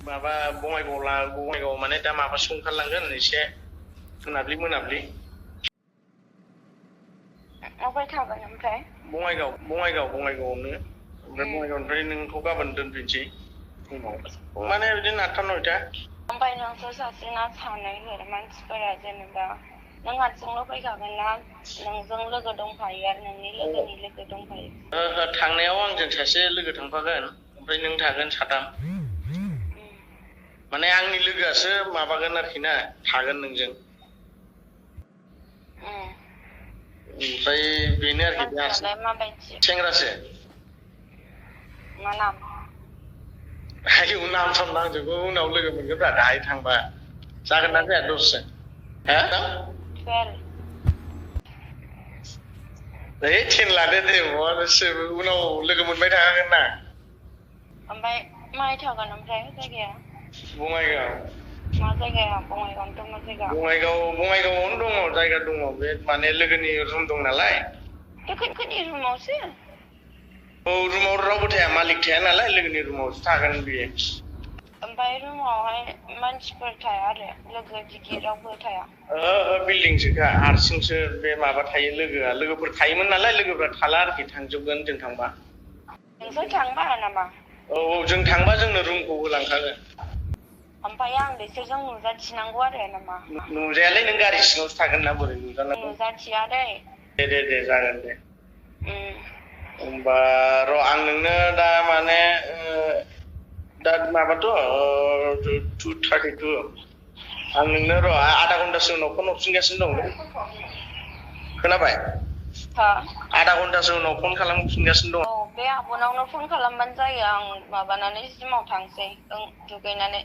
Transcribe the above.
माबा बङाइगाव माने दा माबासो ओंखारलांगोन एसे मोनाब्लि अबाय थागोन ओमफ्राय बङाइगावआवनो ओमफ्राय बङाइगावनिफ्राय नोंखौ गाबोन दोनफैनोसै फुङाव माने बिदिनो 8टा 9टा ओमफ्राय नोंसोर सासे ना सानैफोर मानसिफोरा जेनेबा नों हारसिंल' फैखागोन ना नोंजों लोगो दंफायो आरो नोंनि लोगोनि लोगो दंफायो? थांनायाव आंजों सासे लोगो थांफागोन ओमफ्राय नों थागोन साथाम माने आंनि लोगोआसो माबागोन आरोखि ना थागोन नोंजों ओमफ्राय बेनो आरोखि मानसियालाय माबायदि सेंग्रासो मा नाम? आयौ नाम साम नांजोबगौ उनाव लोगो मोनगोनब्रा दाहाय थांबा जागोन ना जाया दसेजों हो 12 10 लादो दे उनाव लोगो मोनबाय थाखागोन ना ओमफ्राय माहाय थागोन ओमफ्राय जायगाया? बङाइगाव मा जायगाया बङाइगावनोथ' मा जायगा? बङाइगावआवनो दङ जायगा दङ बे माने लोगोनि रुम दं नालाय लोगोनि रुमावसो? औ रुमाव रावबो थाया मालिक थाया नालाय लोगोनि रुमावसो थागोन बियो ओमफ्राय रुमावहाय मानसिफोर थाया आरो लोगो दिगि रावबो थाया? बिल्डिंसोखा हारसिंसो बे माबा थायो लोगोफोर थायोमोन नालाय लोगोफ्रा थाला आरोखि थांजोबगोन जों थांबा नोंसोर थांबा नामा? औ जों थांबा जोंनो रुमखौ होलांखागोन ओमफ्राय आं बिसोरजों नुजाथिनांगौ आरो नामा? नुजायालै नों गारि सिङावसो थागोन ना बोरै नुजानांगौ नुजाथिया दै दे जागोन दे होमबा र' आं नोंनो दा माने दा माबाथ' 2:32 आं नोंनो र' आधा घन्टासो उनाव फन हरफिनगासिनो दं खोनाबाय? आधा घन्टासो उनाव फन खालामफिनगासिनो दं औ बे आब'नावनो फन खालामबानो जायो आं माबानानै जिमाव थांसै दुगैनानै